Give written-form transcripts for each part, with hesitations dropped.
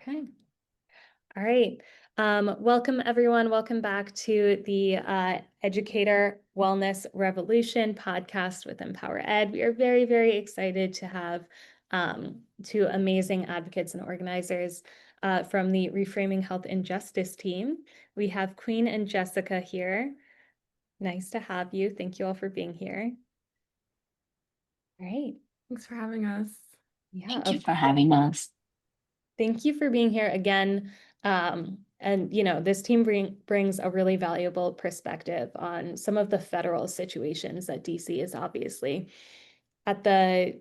Okay. All right. Welcome, everyone. Welcome back to the Educator Wellness Revolution podcast with Empower Ed. We are very, very excited to have two amazing advocates and organizers from the Reframing Health and Justice team. We have Queen and Jessica here. Nice to have you. Thank you all for being here. All right. Thanks for having us. Yeah, Thank you for having us. thank you for being here again. And this team brings a really valuable perspective on some of the federal situations that DC is obviously at the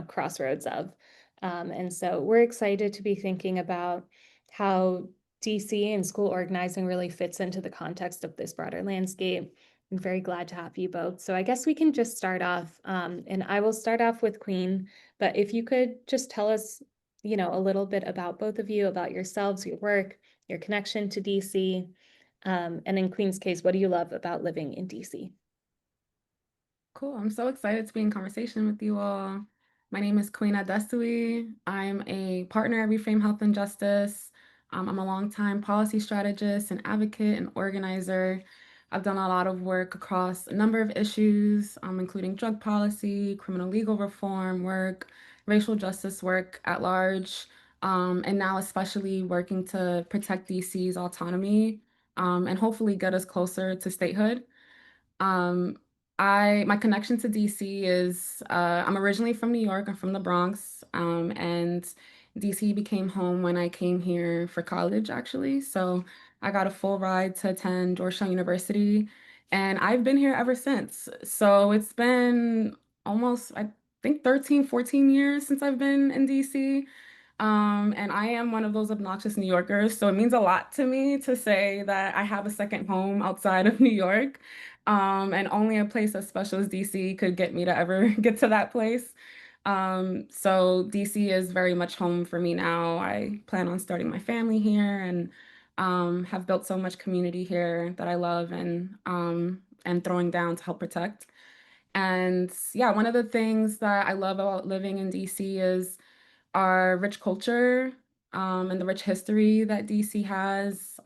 crossroads of. And so we're excited to be thinking about how DC and school organizing really fits into the context of this broader landscape. I'm very glad to have you both. So I guess we can just start off, and I will start off with Queen, but if you could just tell us, a little bit about both of you, about yourselves, your work, your connection to DC, and in Queen's case, what do you love about living in DC? Cool. I'm so excited to be in conversation with you all. My name is Queen Adesuyi. I'm a partner at Reframe Health and Justice. I'm a longtime policy strategist and advocate and organizer. I've done a lot of work across a number of issues, including drug policy, criminal legal reform work, racial justice work at large, and now especially working to protect DC's autonomy, and hopefully get us closer to statehood. Um, my connection to DC is I'm originally from New York. I'm from the Bronx, and DC became home when I came here for college, actually. So I got a full ride to attend Georgetown University, and I've been here ever since. So it's been almost, I think, 13, 14 years since I've been in DC. And I am one of those obnoxious New Yorkers, so it means a lot to me to say that I have a second home outside of New York. And only a place as special as DC could get me to ever get to that place. So DC is very much home for me now. I plan on starting my family here and have built so much community here that I love and throwing down to help protect. And yeah, one of the things that I love about living in DC is our rich culture, and the rich history that DC has.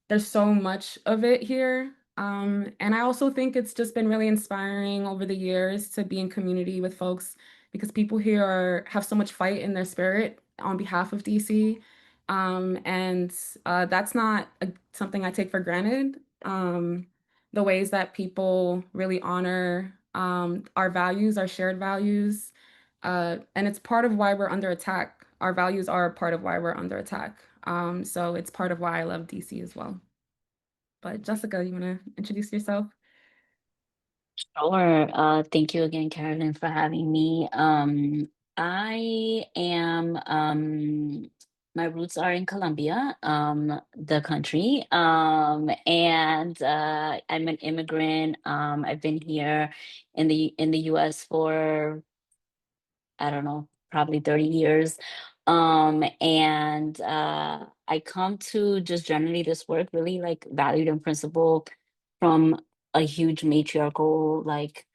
There's so much of it here. And I also think it's just been really inspiring over the years to be in community with folks because people here have so much fight in their spirit on behalf of DC. And that's not something I take for granted. The ways that people really honor our values, our shared values, and it's part of why we're under attack. Our values are part of why we're under attack. So it's part of why I love DC as well. But Jessica, you want to introduce yourself? Sure. Thank you again, Carolyn, for having me. I am, my roots are in Colombia, the country, and I'm an immigrant. I've been here in the US for, I don't know, probably 30 years. And I come to just generally this work really like valued and principled from a huge matriarchal like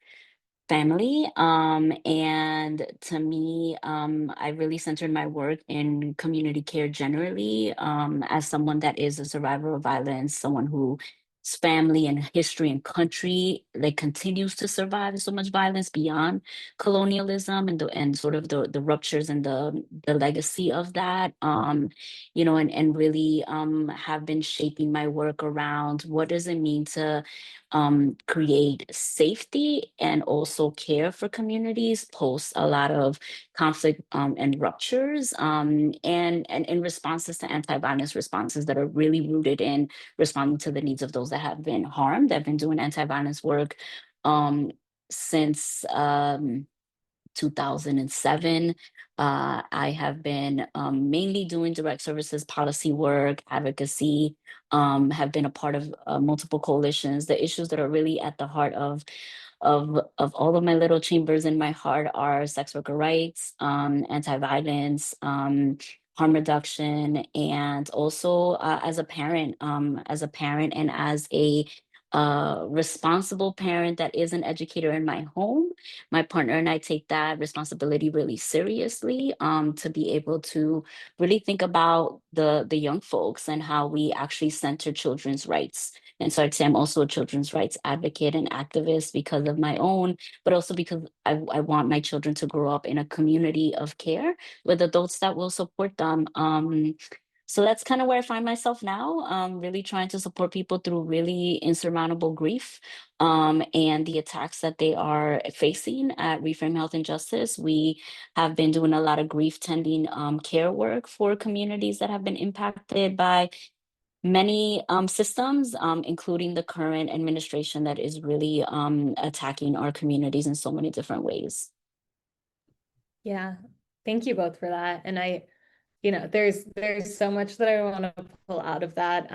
family. And to me, I really centered my work in community care generally, as someone that is a survivor of violence, someone whose family and history and country like continues to survive so much violence beyond colonialism and sort of the ruptures and the legacy of that. And really have been shaping my work around what does it mean to create safety and also care for communities post a lot of conflict and ruptures, and in responses to anti-violence responses that are really rooted in responding to the needs of those that have been harmed. I've been doing anti-violence work since 2007. I have been mainly doing direct services policy work, advocacy, have been a part of multiple coalitions. The issues that are really at the heart of all of my little chambers in my heart are sex worker rights, anti-violence, harm reduction, and also as a parent and as a a responsible parent that is an educator in my home. My partner and I take that responsibility really seriously, to be able to really think about the young folks and how we actually center children's rights. And so I'd say I'm also a children's rights advocate and activist because of my own, but also because I want my children to grow up in a community of care with adults that will support them. So that's kind of where I find myself now, really trying to support people through really insurmountable grief, and the attacks that they are facing at Reframe Health and Justice. We have been doing a lot of grief tending care work for communities that have been impacted by many systems, including the current administration that is really attacking our communities in so many different ways. Yeah, thank you both for that. And there's so much that I want to pull out of that.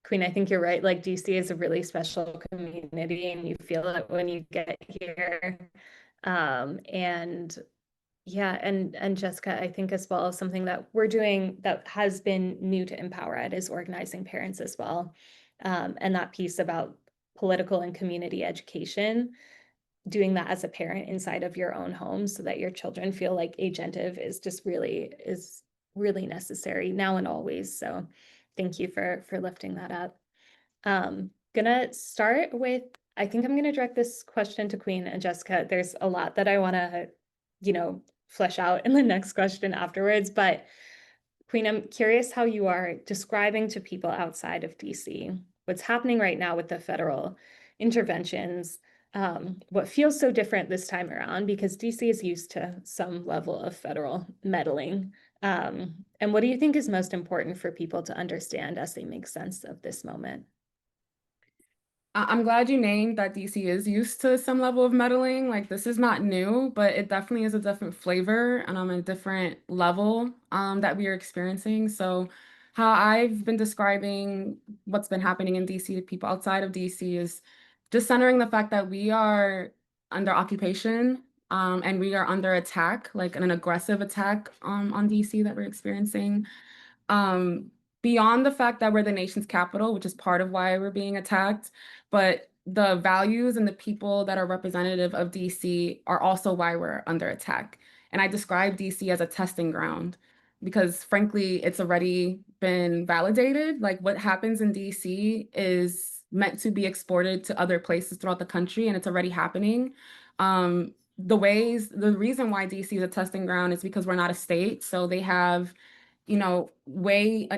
Queen, I think you're right. Like DC is a really special community, and you feel it when you get here. And yeah, and Jessica, I think as well, something that we're doing that has been new to Empower Ed is organizing parents as well. And that piece about political and community education, doing that as a parent inside of your own home so that your children feel like agentive is really necessary now and always. So thank you for lifting that up. Gonna start with, I think I'm gonna direct this question to Queen and Jessica. There's a lot that I wanna, flesh out in the next question afterwards, but Queen, I'm curious how you are describing to people outside of DC what's happening right now with the federal interventions, what feels so different this time around because DC is used to some level of federal meddling. And what do you think is most important for people to understand as they make sense of this moment? I'm glad you named that DC is used to some level of meddling. Like this is not new, but it definitely is a different flavor and on a different level that we are experiencing. So how I've been describing what's been happening in DC to people outside of DC is just centering the fact that we are under occupation and we are under attack, like an aggressive attack on DC that we're experiencing. Um, Beyond the fact that we're the nation's capital, which is part of why we're being attacked, but the values and the people that are representative of DC are also why we're under attack. And I describe DC as a testing ground because frankly, it's already been validated. Like what happens in DC is meant to be exported to other places throughout the country, and it's already happening. The reason why DC is a testing ground is because we're not a state. So they have way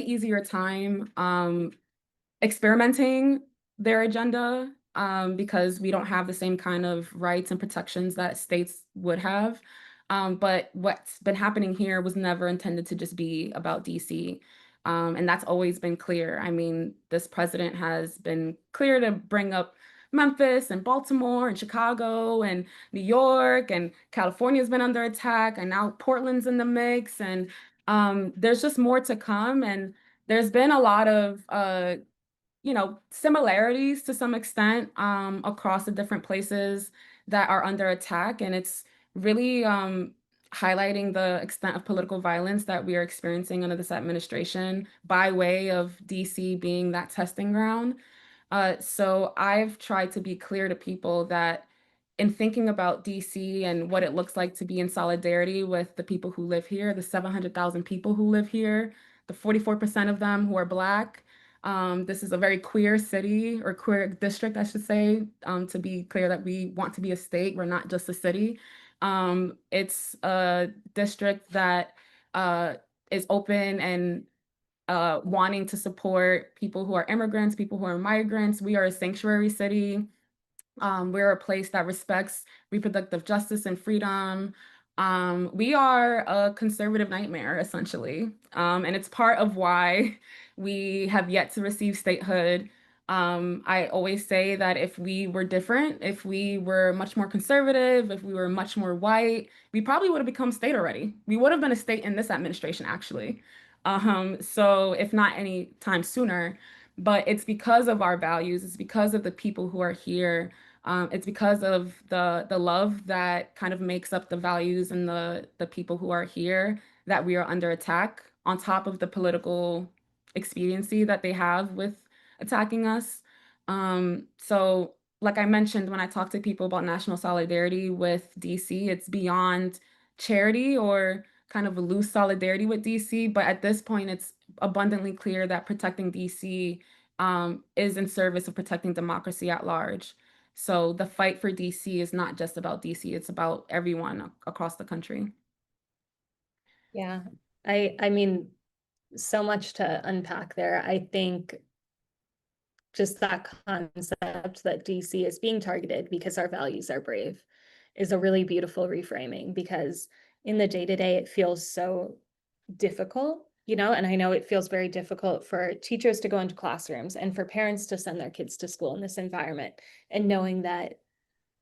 easier time experimenting their agenda because we don't have the same kind of rights and protections that states would have. But what's been happening here was never intended to just be about DC. And that's always been clear. I mean, this president has been clear to bring up Memphis and Baltimore and Chicago and New York, and California's been under attack, and now Portland's in the mix. And there's just more to come. And there's been a lot of similarities to some extent across the different places that are under attack. And it's really highlighting the extent of political violence that we are experiencing under this administration by way of DC being that testing ground. So I've tried to be clear to people that in thinking about DC and what it looks like to be in solidarity with the people who live here, the 700,000 people who live here, the 44% of them who are Black. This is a very queer city or queer district, I should say, to be clear that we want to be a state. We're not just a city. It's a district that is open and wanting to support people who are immigrants, people who are migrants. We are a sanctuary city. We're a place that respects reproductive justice and freedom. We are a conservative nightmare, essentially. And it's part of why we have yet to receive statehood. I always say that if we were different, if we were much more conservative, if we were much more white, we probably would have become state already. We would have been a state in this administration, actually. So if not any time sooner, but it's because of our values, it's because of the people who are here. It's because of the love that kind of makes up the values and the people who are here that we are under attack, on top of the political expediency that they have with attacking us. So like I mentioned, when I talk to people about national solidarity with DC, it's beyond charity or kind of a loose solidarity with DC. But at this point, it's abundantly clear that protecting DC is in service of protecting democracy at large. So the fight for DC is not just about DC, it's about everyone across the country. Yeah, I mean, so much to unpack there. I think just that concept that DC is being targeted because our values are brave is a really beautiful reframing, because in the day-to-day it feels so difficult, and I know it feels very difficult for teachers to go into classrooms and for parents to send their kids to school in this environment, and knowing that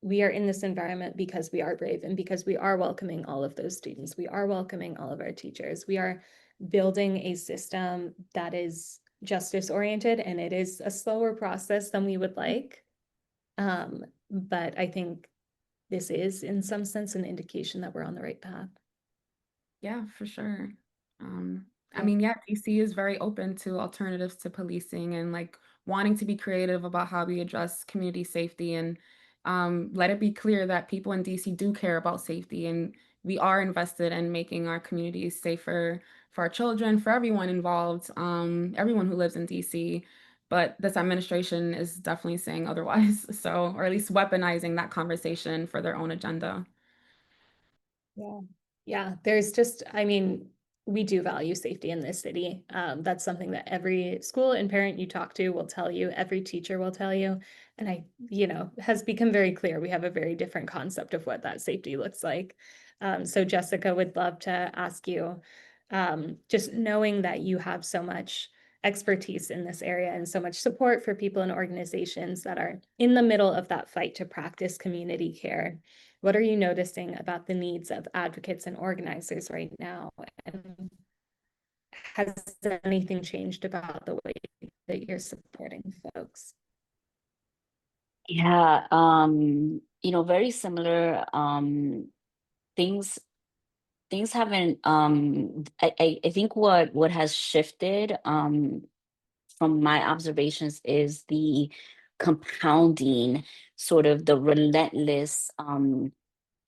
we are in this environment because we are brave and because we are welcoming all of those students. We are welcoming all of our teachers. We are building a system that is justice oriented, and it is a slower process than we would like. But I think this is in some sense an indication that we're on the right path. Yeah, for sure. I Yeah. mean, yeah, DC is very open to alternatives to policing and like wanting to be creative about how we address community safety and let it be clear that people in DC do care about safety and we are invested in making our communities safer for our children, for everyone involved, everyone who lives in DC. But this administration is definitely saying otherwise, so or at least weaponizing that conversation for their own agenda. Yeah. Yeah, there's just, I mean, we do value safety in this city. That's something that every school and parent you talk to will tell you, every teacher will tell you. And has become very clear. We have a very different concept of what that safety looks like. So Jessica, would love to ask you, just knowing that you have so much expertise in this area and so much support for people and organizations that are in the middle of that fight to practice community care. What are you noticing about the needs of advocates and organizers right now? And has anything changed about the way that you're supporting folks? Yeah, very similar. Things things haven't I think what has shifted from my observations is the compounding, sort of the relentless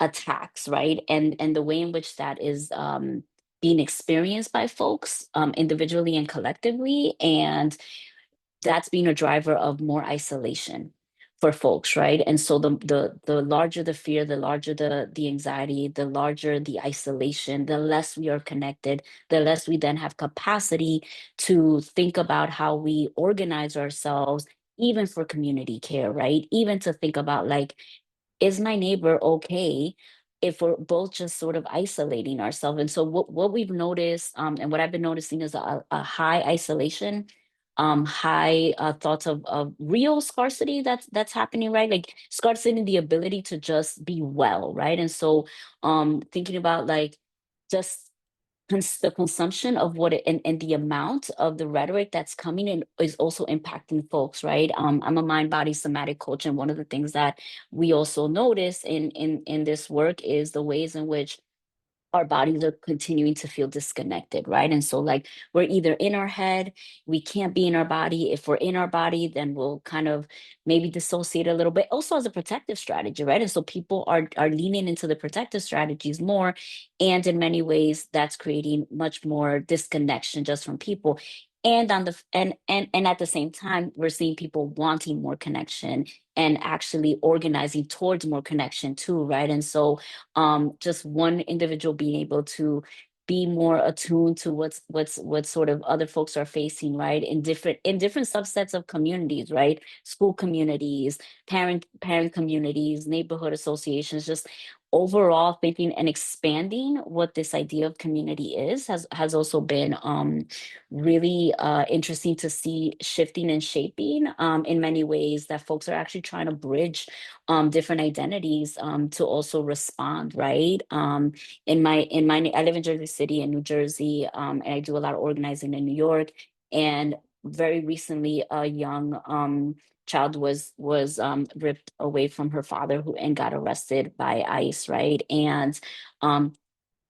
attacks, right? And the way in which that is being experienced by folks individually and collectively. And that's been a driver of more isolation for folks, right? And so the larger the fear, the larger the anxiety, the larger the isolation, the less we are connected, the less we then have capacity to think about how we organize ourselves, even for community care, right? Even to think about, like, is my neighbor okay if we're both just sort of isolating ourselves? And so what we've noticed, and what I've been noticing, is a high isolation, high thoughts of real scarcity that's happening, right? Like scarcity, the ability to just be well, right? And so thinking about, like, just the consumption of what it, and the amount of the rhetoric that's coming in is also impacting folks, right? I'm a mind body somatic coach, and one of the things that we also notice in this work is the ways in which our bodies are continuing to feel disconnected, right? And so, like, we're either in our head, we can't be in our body. If we're in our body, then we'll kind of maybe dissociate a little bit, also as a protective strategy, right? And so people are leaning into the protective strategies more, and in many ways, that's creating much more disconnection just from people. And on the and at the same time, we're seeing people wanting more connection and actually organizing towards more connection too, right? And so just one individual being able to be more attuned to what sort of other folks are facing, right? In different subsets of communities, right? School communities, parent communities, neighborhood associations, just overall thinking and expanding what this idea of community is has also been really interesting to see shifting and shaping in many ways, that folks are actually trying to bridge different identities to also respond, right? I live in Jersey City in New Jersey, and I do a lot of organizing in New York. And very recently, a young child was ripped away from her father, who and got arrested by ICE, right? And um,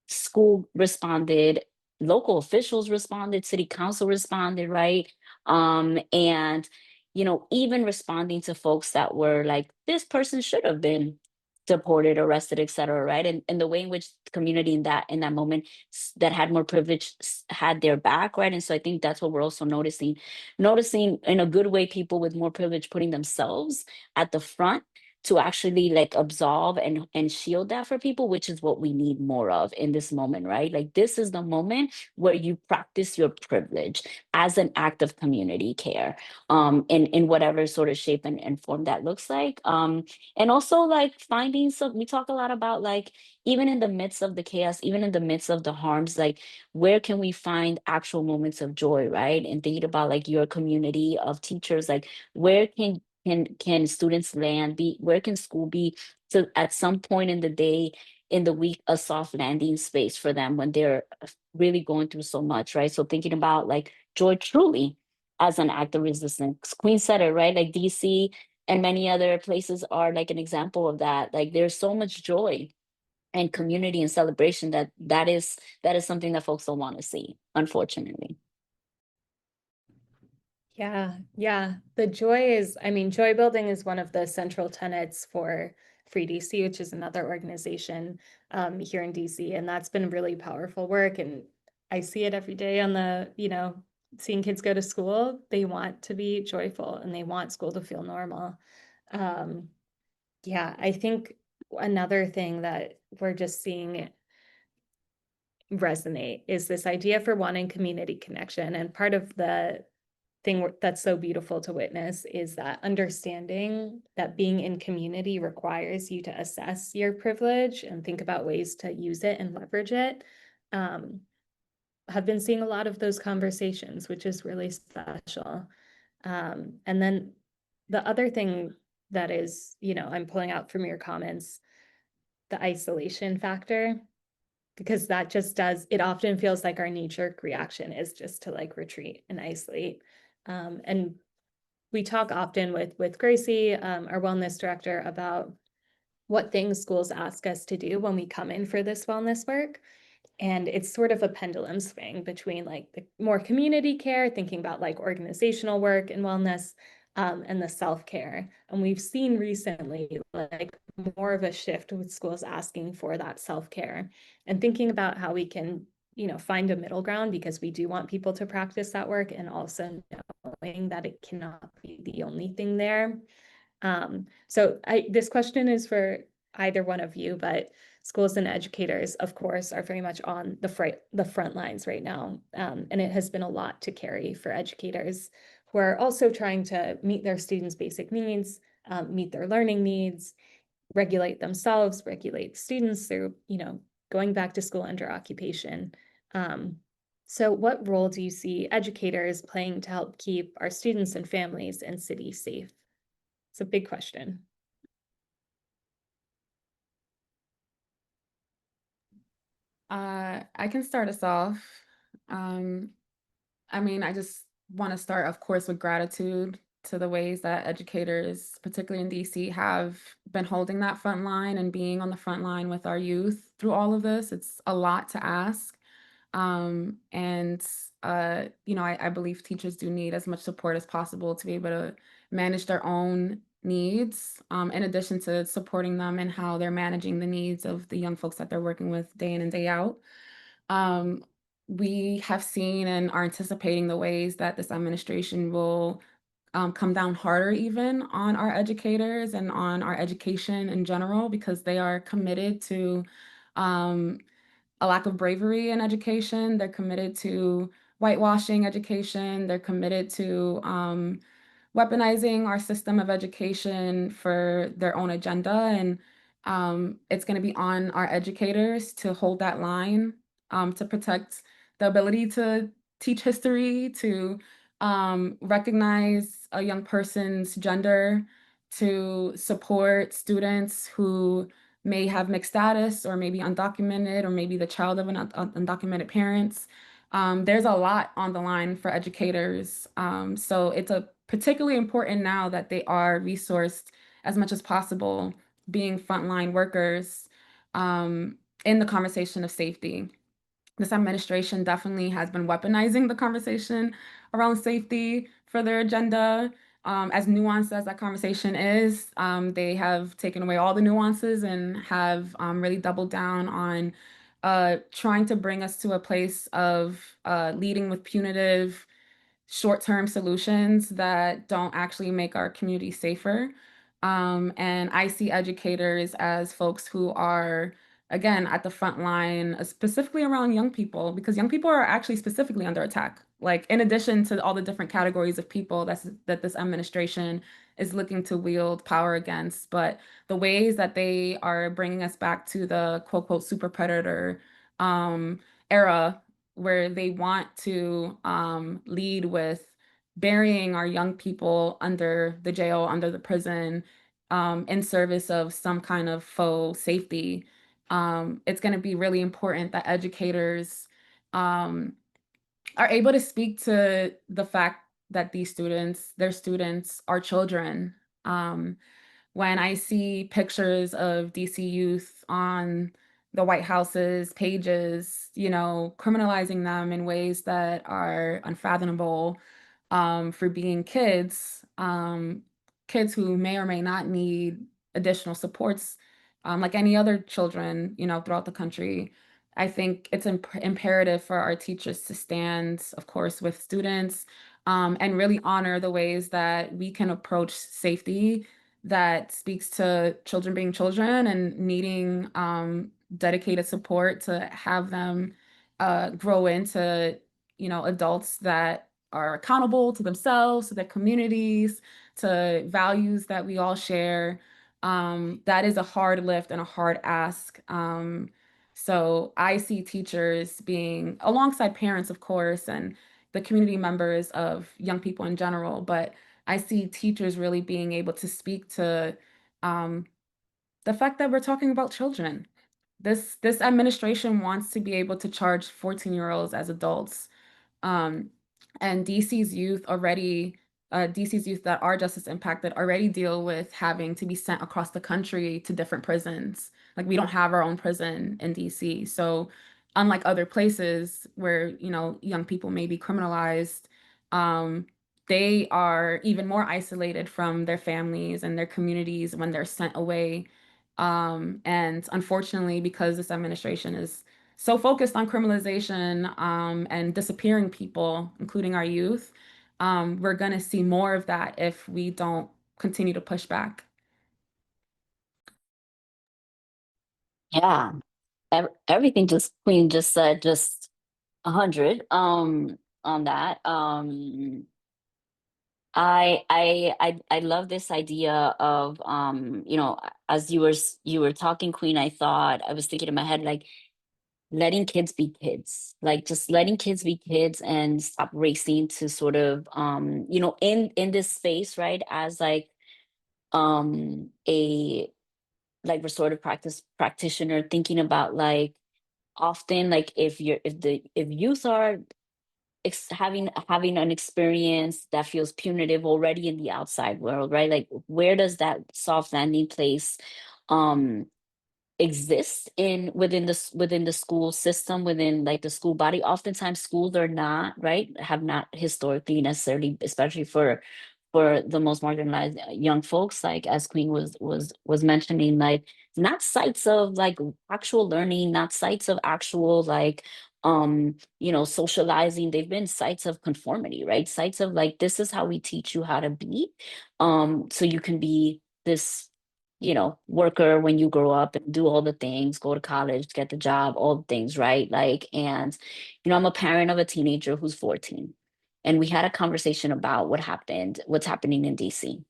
school responded, local officials responded, city council responded, right? And even responding to folks that were like, this person should have been deported, arrested, etc. Right, and the way in which the community in that moment that had more privilege had their back, right, and so I think that's what we're also noticing in a good way, people with more privilege putting themselves at the front to actually like absolve and shield that for people, which is what we need more of in this moment, right? Like this is the moment where you practice your privilege as an act of community care, in whatever sort of shape and form that looks like. And also like finding some, we talk a lot about like, even in the midst of the chaos, even in the midst of the harms, like where can we find actual moments of joy, right? And thinking about like your community of teachers, like where can students land, be where can school be, so at some point in the day, in the week, a soft landing space for them when they're really going through so much, right? So thinking about like joy truly as an act of resistance. Queen said it, right? Like DC and many other places are like an example of that. Like there's so much joy and community and celebration that is something that folks don't want to see, unfortunately. Yeah, yeah. The joy is, I mean, joy building is one of the central tenets for Free DC, which is another organization here in DC. And that's been really powerful work. And I see it every day on seeing kids go to school. They want to be joyful and they want school to feel normal. Um, yeah, I think another thing that we're just seeing resonate is this idea for wanting community connection. And part of the thing that's so beautiful to witness is that understanding that being in community requires you to assess your privilege and think about ways to use it and leverage it. Have been seeing a lot of those conversations, which is really special. And then the other thing that is, I'm pulling out from your comments, the isolation factor, because that just it often feels like our knee-jerk reaction is just to like retreat and isolate. And we talk often with Gracie, our wellness director, about what things schools ask us to do when we come in for this wellness work. And it's sort of a pendulum swing between like the more community care, thinking about like organizational work and wellness, and the self-care. And we've seen recently like more of a shift with schools asking for that self-care and thinking about how we can, find a middle ground, because we do want people to practice that work, and also knowing that it cannot be the only thing there. So this question is for either one of you, but schools and educators, of course, are very much on the front lines right now. And it has been a lot to carry for educators who are also trying to meet their students' basic needs, meet their learning needs, regulate themselves, regulate students through, going back to school under occupation. So what role do you see educators playing to help keep our students and families and cities safe? It's a big question. I can start us off. I mean, I just want to start, of course, with gratitude to the ways that educators, particularly in DC, have been holding that front line and being on the front line with our youth through all of this. It's a lot to ask. And I believe teachers do need as much support as possible to be able to manage their own needs, in addition to supporting them in how they're managing the needs of the young folks that they're working with day in and day out. Um, we have seen and are anticipating the ways that this administration will come down harder even on our educators and on our education in general, because they are committed to um, a lack of bravery in education. They're committed to whitewashing education. They're committed to weaponizing our system of education for their own agenda. And it's going to be on our educators to hold that line, to protect the ability to teach history, to recognize a young person's gender, to support students who may have mixed status or maybe undocumented or maybe the child of undocumented parents. There's a lot on the line for educators. So it's particularly important now that they are resourced as much as possible, being frontline workers in the conversation of safety. This administration definitely has been weaponizing the conversation around safety for their agenda. As nuanced as that conversation is, they have taken away all the nuances and have really doubled down on trying to bring us to a place of leading with punitive short-term solutions that don't actually make our community safer. And I see educators as folks who are, again, at the front line, specifically around young people, because young people are actually specifically under attack. Like, in addition to all the different categories of people that this administration is looking to wield power against, but the ways that they are bringing us back to the quote, quote, super predator era where they want to lead with burying our young people under the jail, under the prison, in service of some kind of faux safety. It's going to be really important that educators are able to speak to the fact that these students, their students, are children. Um, when I see pictures of DC youth on the White House's pages, you know, criminalizing them in ways that are unfathomable for being kids, kids who may or may not need additional supports, like any other children, you know, throughout the country. I think it's imperative for our teachers to stand, of course, with students and really honor the ways that we can approach safety that speaks to children being children and needing dedicated support to have them grow into, you know, adults that are accountable to themselves, to their communities, to values that we all share. That is a hard lift and a hard ask. So I see teachers being alongside parents, of course, and the community members of young people in general, but I see teachers really being able to speak to um, the fact that we're talking about children. This administration wants to be able to charge 14-year-olds as adults. Um, and DC's youth that are justice impacted already deal with having to be sent across the country to different prisons. Like, we don't have our own prison in DC. So unlike other places where, you know, young people may be criminalized, um, they are even more isolated from their families and their communities when they're sent away. And unfortunately, because this administration is so focused on criminalization and disappearing people, including our youth, we're going to see more of that if we don't continue to push back. Yeah, everything just Queen just said, just 100 on that. I love this idea of you know, as you were talking, Queen, I thought, I was thinking in my head, like, letting kids be kids, like just letting kids be kids and stop racing to sort of you know, in this space, right, as like a like restorative practice practitioner, thinking about like, often, like, if youth are having an experience that feels punitive already in the outside world, right, like, where does that soft landing place um exists in within the school system, within like the school body? Oftentimes schools are not, right, have not historically necessarily, especially for the most marginalized young folks, like as Queen was mentioning, like, not sites of like actual learning, not sites of actual like you know, socializing. They've been sites of conformity, right, sites of like, this is how we teach you how to be, so you can be this, you know, worker when you grow up and do all the things, go to college, get the job, all the things, right? Like, and, you know, I'm a parent of a teenager who's 14. And we had a conversation about what's happening in DC.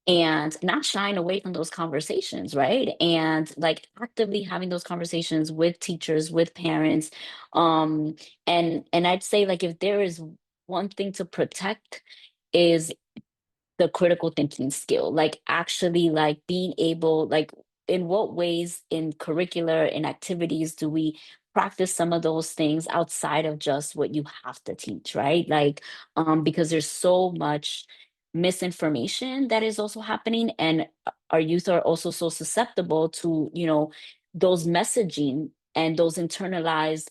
And not shying away from those conversations, right? And like actively having those conversations with teachers, with parents. Um, and I'd say, like, if there is one thing to protect, is the critical thinking skill, like actually like being able, like, in what ways in curricular and activities do we practice some of those things outside of just what you have to teach, right? Like, because there's so much misinformation that is also happening, and our youth are also so susceptible to, you know, those messaging and those internalized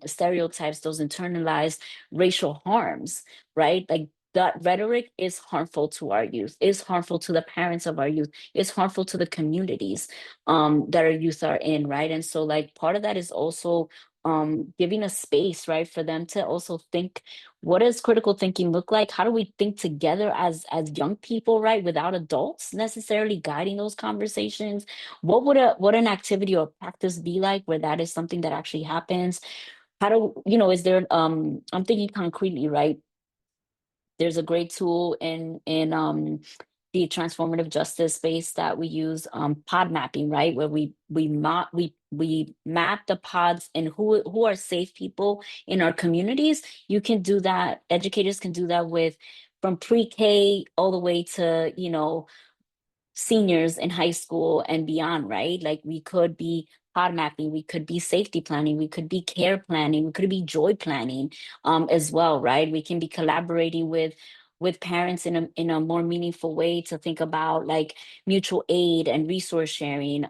stereotypes, those internalized racial harms, right? Like, that rhetoric is harmful to our youth, is harmful to the parents of our youth, is harmful to the communities that our youth are in, right? And so like part of that is also giving a space, right, for them to also think, what does critical thinking look like? How do we think together as young people, right, without adults necessarily guiding those conversations? What an activity or practice be like where that is something that actually happens? How do you know, is there I'm thinking concretely, right? There's a great tool in the transformative justice space that we use, pod mapping, right? Where we map the pods and who are safe people in our communities. You can do that. Educators can do that with from pre-K all the way to, you know, seniors in high school and beyond, right? Like we could be pod mapping, we could be safety planning, we could be care planning, we could be joy planning as well, right? We can be collaborating with parents in a more meaningful way to think about like mutual aid and resource sharing.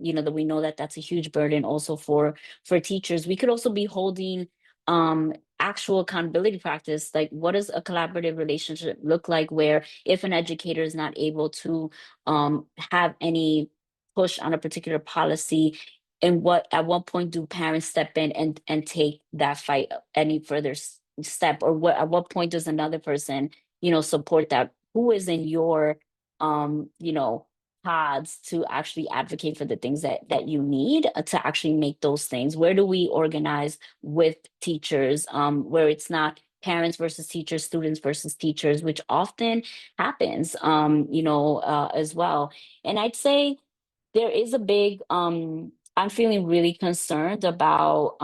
You know, that we know that that's a huge burden also for teachers. We could also be holding actual accountability practice. Like what does a collaborative relationship look like where if an educator is not able to have any push on a particular policy, and what at what point do parents step in and take that fight any further step, or what at what point does another person, you know, support that? Who is in your you know, pods to actually advocate for the things that you need to actually make those things? Where do we organize with teachers where it's not parents versus teachers, students versus teachers, which often happens, you know, as well. And I'd say there is a big, I'm feeling really concerned about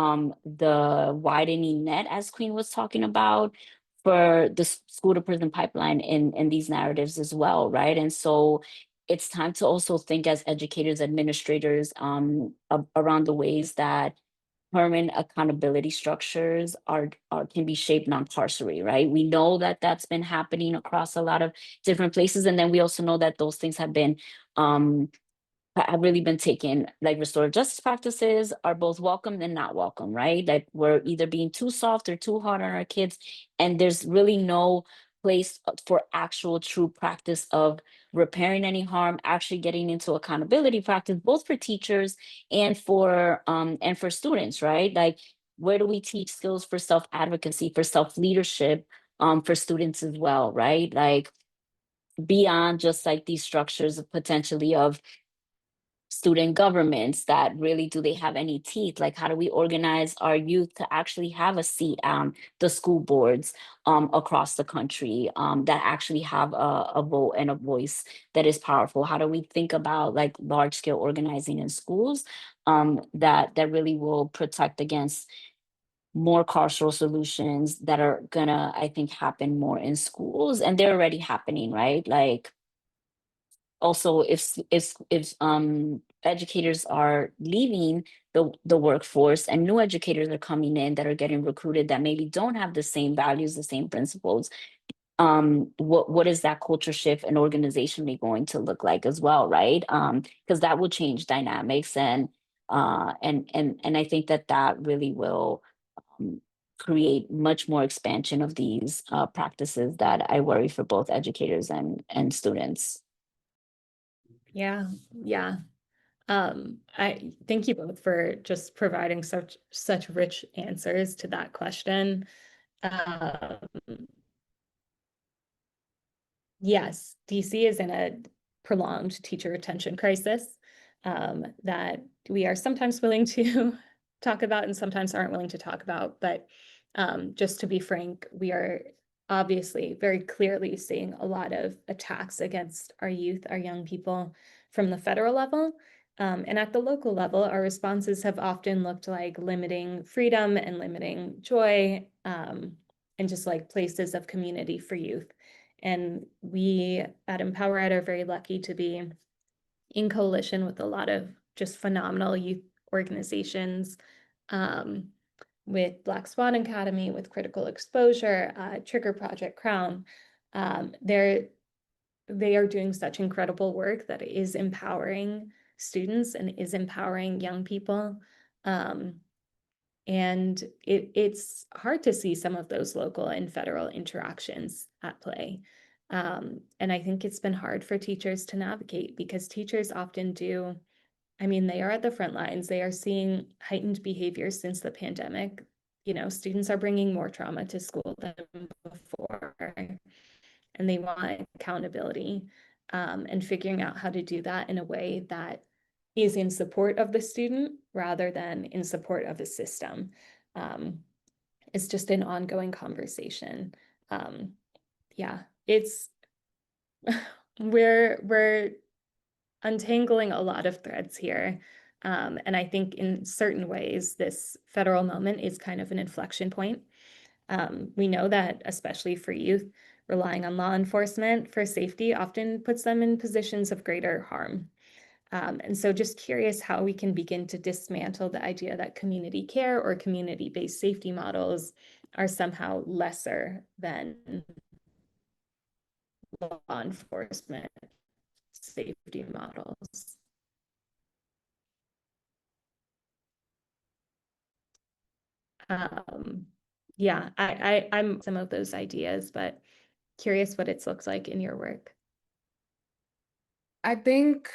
the widening net, as Queen was talking about, for the school to prison pipeline in these narratives as well, right? And so it's time to also think as educators, administrators, around the ways that permanent accountability structures are can be shaped non-carcerary, right? We know that that's been happening across a lot of different places, and then we also know that those things um have really been taken, like restorative justice practices are both welcome and not welcome, right? Like we're either being too soft or too hard on our kids, and there's really no place for actual true practice of repairing any harm, actually getting into accountability practice, both for teachers and for students, right? Like where do we teach skills for self-advocacy, for self-leadership, for students as well, right? Like beyond just like these structures of potentially of student governments that really, do they have any teeth? Like how do we organize our youth to actually have a seat on the school boards across the country, that actually have a vote and a voice that is powerful? How do we think about like large scale organizing in schools that really will protect against more carceral solutions that are gonna, I think, happen more in schools, and they're already happening, right? Like also if educators are leaving the workforce and new educators are coming in that are getting recruited that maybe don't have the same values, the same principles, what is that culture shift and organizationally going to look like as well, right? Because that will change dynamics, and I think that that really will um, create much more expansion of these practices that I worry for both educators and students. Yeah, yeah. I thank you both for just providing such rich answers to that question. Um, yes, DC is in a prolonged teacher retention crisis that we are sometimes willing to talk about and sometimes aren't willing to talk about. But just to be frank, we are obviously very clearly seeing a lot of attacks against our youth, our young people from the federal level. And at the local level, our responses have often looked like limiting freedom and limiting joy, and just like places of community for youth. And we at Empower Ed are very lucky to be in coalition with a lot of just phenomenal youth organizations, um, with Black Swan Academy, with Critical Exposure, Trigger Project Crown. They are doing such incredible work that is empowering students and is empowering young people. Um, And it's hard to see some of those local and federal interactions at play. And I think it's been hard for teachers to navigate because teachers often do. I mean, they are at the front lines. They are seeing heightened behaviors since the pandemic. Students are bringing more trauma to school than before, and they want accountability, and figuring out how to do that in a way that is in support of the student rather than in support of the system. It's just an ongoing conversation. Yeah, it's we're untangling a lot of threads here. And I think in certain ways, this federal moment is kind of an inflection point. We know that, especially for youth, relying on law enforcement for safety often puts them in positions of greater harm. And so just curious how we can begin to dismantle the idea that community care or community-based safety models are somehow lesser than law enforcement safety models. Yeah, I'm some of those ideas, but curious what it's looked like in your work. I think,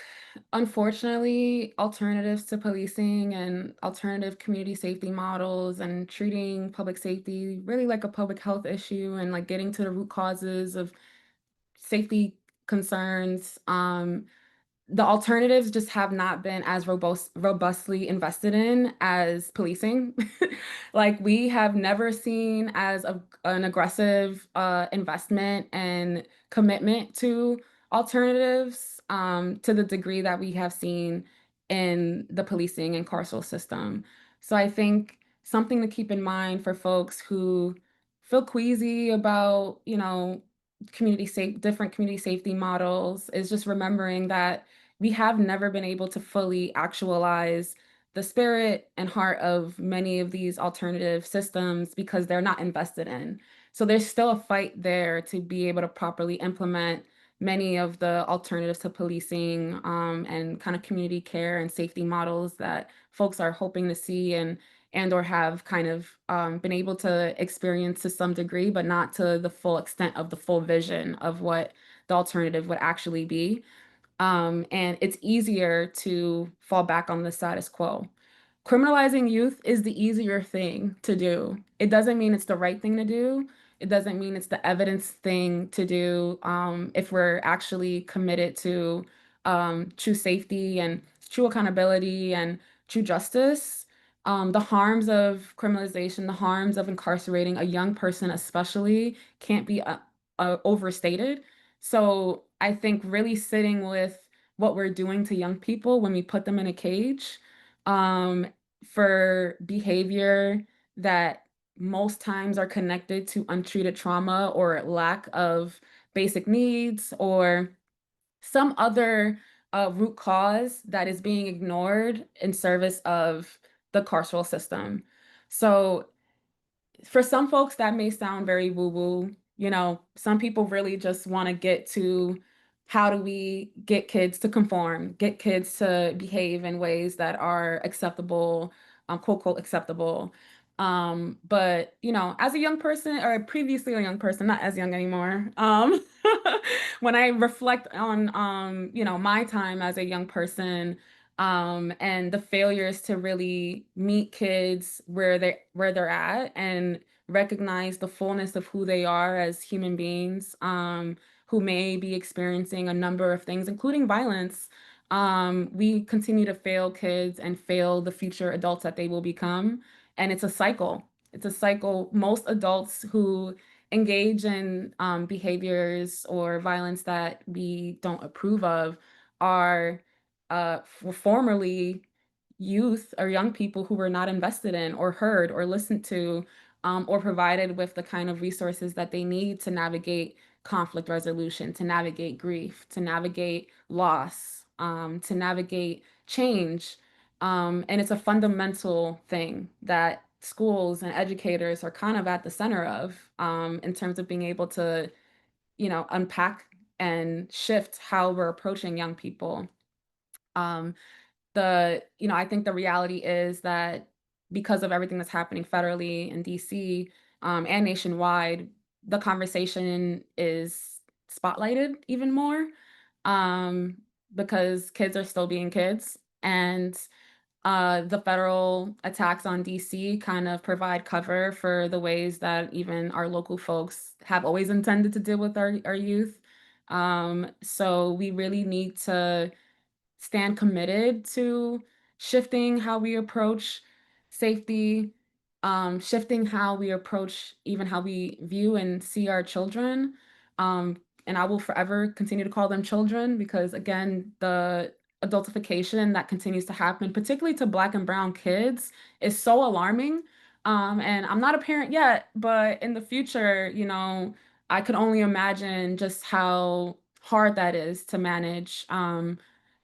unfortunately, alternatives to policing and alternative community safety models and treating public safety really like a public health issue and like getting to the root causes of safety concerns, the alternatives just have not been as robustly invested in as policing. Like we have never seen as an aggressive investment and commitment to alternatives to the degree that we have seen in the policing and carceral system. So I think something to keep in mind for folks who feel queasy about, different community safety models is just remembering that we have never been able to fully actualize the spirit and heart of many of these alternative systems because they're not invested in. So there's still a fight there to be able to properly implement many of the alternatives to policing and kind of community care and safety models that folks are hoping to see and or have kind of been able to experience to some degree, but not to the full extent of the full vision of what the alternative would actually be. And it's easier to fall back on the status quo. Criminalizing youth is the easier thing to do. It doesn't mean it's the right thing to do. It doesn't mean it's the evidence thing to do if we're actually committed to true safety and true accountability and true justice. The harms of criminalization, the harms of incarcerating a young person especially can't be overstated. So I think really sitting with what we're doing to young people when we put them in a cage um, for behavior that most times are connected to untreated trauma or lack of basic needs or some other root cause that is being ignored in service of the carceral system. So for some folks that may sound very woo-woo. Some people really just want to get to how do we get kids to conform, get kids to behave in ways that are acceptable, quote, quote, acceptable. But, as a young person or previously a young person, not as young anymore, when I reflect on, my time as a young person, and the failures to really meet kids where they're at and recognize the fullness of who they are as human beings, who may be experiencing a number of things, including violence. We continue to fail kids and fail the future adults that they will become, and it's a cycle. It's a cycle. Most adults who engage in behaviors or violence that we don't approve of are were formerly youth or young people who were not invested in or heard or listened to or provided with the kind of resources that they need to navigate conflict resolution, to navigate grief, to navigate loss, to navigate change. And it's a fundamental thing that schools and educators are kind of at the center of in terms of being able to, unpack and shift how we're approaching young people. I think the reality is that because of everything that's happening federally in DC, and nationwide, the conversation is spotlighted even more, um, because kids are still being kids. And the federal attacks on DC kind of provide cover for the ways that even our local folks have always intended to deal with our youth. So we really need to stand committed to shifting how we approach safety, shifting how we approach even how we view and see our children. And I will forever continue to call them children because, again, the adultification that continues to happen, particularly to Black and Brown kids, is so alarming. And I'm not a parent yet, but in the future, I could only imagine just how hard that is to manage.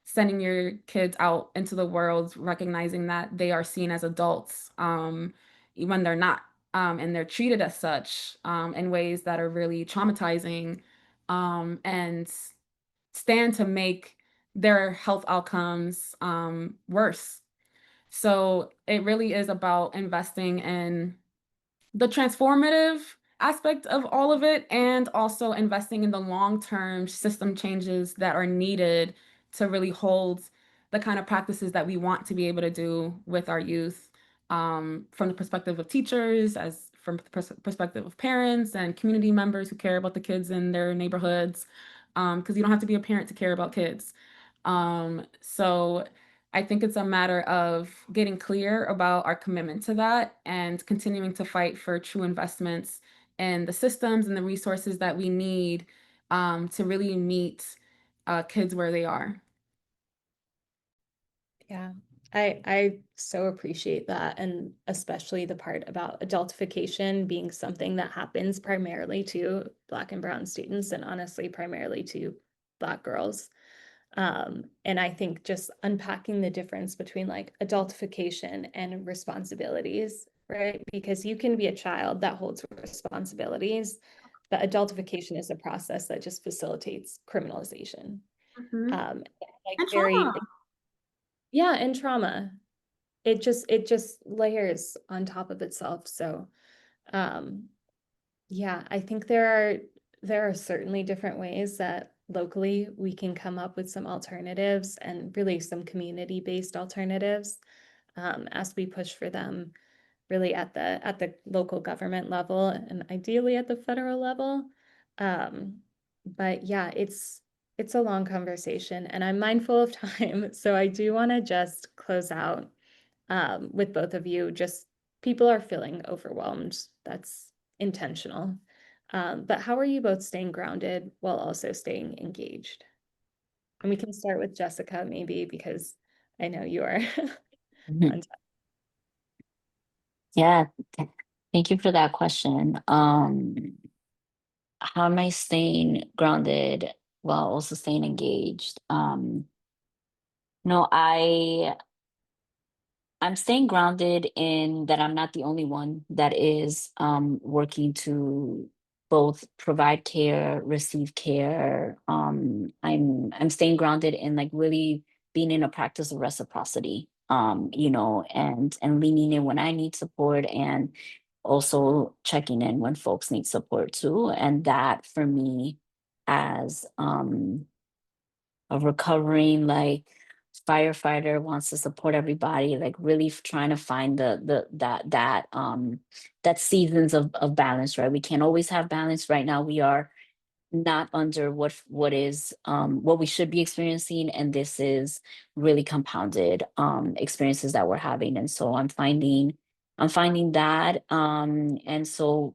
Sending your kids out into the world, recognizing that they are seen as adults, when they're not, and they're treated as such, in ways that are really traumatizing, and stand to make their health outcomes worse. So it really is about investing in the transformative aspect of all of it and also investing in the long-term system changes that are needed to really hold the kind of practices that we want to be able to do with our youth, from the perspective of teachers, as from the perspective of parents and community members who care about the kids in their neighborhoods, because you don't have to be a parent to care about kids. So I think it's a matter of getting clear about our commitment to that and continuing to fight for true investments in the systems and the resources that we need, to really meet kids where they are. Yeah, I so appreciate that, and especially the part about adultification being something that happens primarily to Black and Brown students, and honestly, primarily to Black girls. And I think just unpacking the difference between like adultification and responsibilities, right? Because you can be a child that holds responsibilities, but adultification is a process that just facilitates criminalization. Mhm. Like And very, trauma. yeah, and trauma. It just layers on top of itself. So um yeah, I think there are certainly different ways that locally we can come up with some alternatives and really some community-based alternatives, as we push for them really at the local government level and ideally at the federal level. Um, but yeah, it's a long conversation and I'm mindful of time, so I do want to just close out with both of you. Just people are feeling overwhelmed. That's intentional. But how are you both staying grounded while also staying engaged? And we can start with Jessica, maybe, because I know you are Mhm. on top. Yeah, thank you for that question. How am I staying grounded while also staying engaged? No, I'm staying grounded in that I'm not the only one that is working to both provide care, receive care. I'm staying grounded in like really being in a practice of reciprocity, and leaning in when I need support and also checking in when folks need support too. And that for me as a recovering like firefighter wants to support everybody, like really trying to find that seasons of balance, right? We can't always have balance. Right now we are not under what we should be experiencing, and this is really compounded experiences that we're having. And so I'm finding that, and so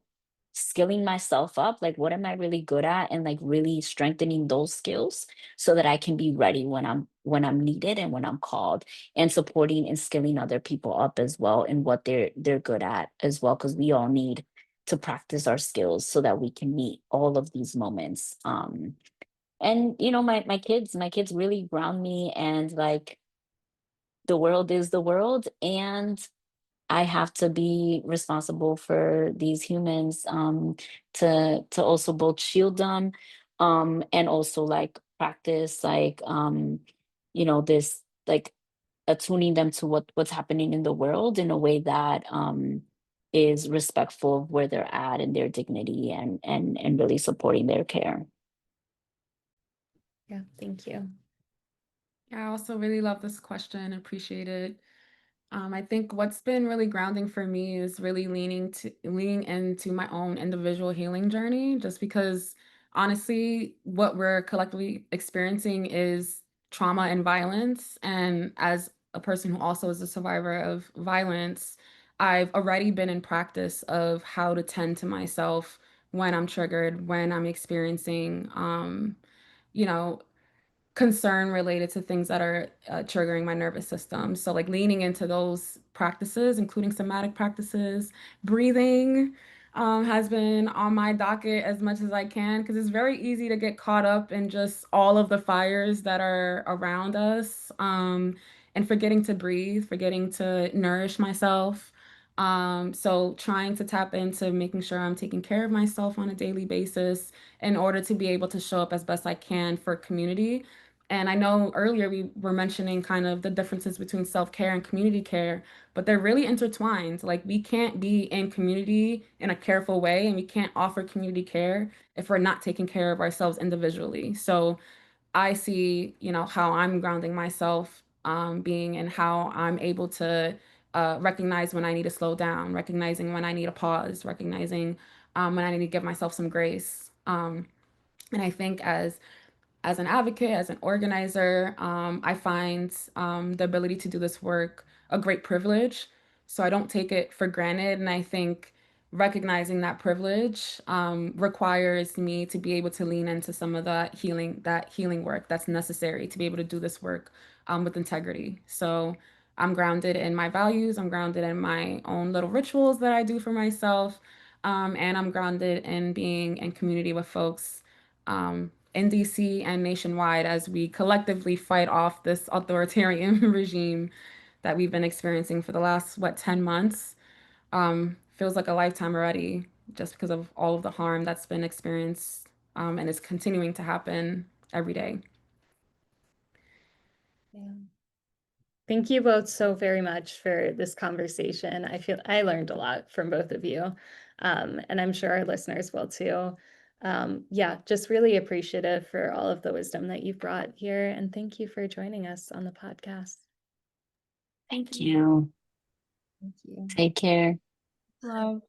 skilling myself up, like what am I really good at, and like really strengthening those skills so that I can be ready when I'm needed and when I'm called, and supporting and skilling other people up as well in what they're good at as well, because we all need to practice our skills so that we can meet all of these moments. And my kids really ground me, and like the world is the world, and I have to be responsible for these humans, to also both shield them, and also like practice like this like attuning them to what's happening in the world in a way that is respectful of where they're at and their dignity, and really supporting their care. Yeah, thank you. Yeah, I also really love this question. Appreciate it. I think what's been really grounding for me is really leaning into my own individual healing journey, just because honestly, what we're collectively experiencing is trauma and violence. And as a person who also is a survivor of violence, I've already been in practice of how to tend to myself when I'm triggered, when I'm experiencing, you know, concern related to things that are triggering my nervous system. So, like leaning into those practices, including somatic practices, breathing has been on my docket as much as I can, because it's very easy to get caught up in just all of the fires that are around us, and forgetting to breathe, forgetting to nourish myself. So, trying to tap into making sure I'm taking care of myself on a daily basis in order to be able to show up as best I can for community. And I know earlier we were mentioning kind of the differences between self-care and community care, but they're really intertwined. Like we can't be in community in a careful way, and we can't offer community care if we're not taking care of ourselves individually. So I see, how I'm grounding myself, being and how I'm able to recognize when I need to slow down, recognizing when I need a pause, recognizing when I need to give myself some grace. And I think as an advocate, as an organizer, I find the ability to do this work a great privilege. So I don't take it for granted. And I think recognizing that privilege requires me to be able to lean into some of that healing work that's necessary to be able to do this work with integrity. So I'm grounded in my values. I'm grounded in my own little rituals that I do for myself. And I'm grounded in being in community with folks in DC and nationwide as we collectively fight off this authoritarian regime that we've been experiencing for the last, 10 months. Feels like a lifetime already, just because of all of the harm that's been experienced, and is continuing to happen every day. Yeah. Thank you both so very much for this conversation. I feel I learned a lot from both of you, and I'm sure our listeners will too. Yeah, just really appreciative for all of the wisdom that you've brought here, and thank you for joining us on the podcast. Thank you. Thank you. Take care. Love.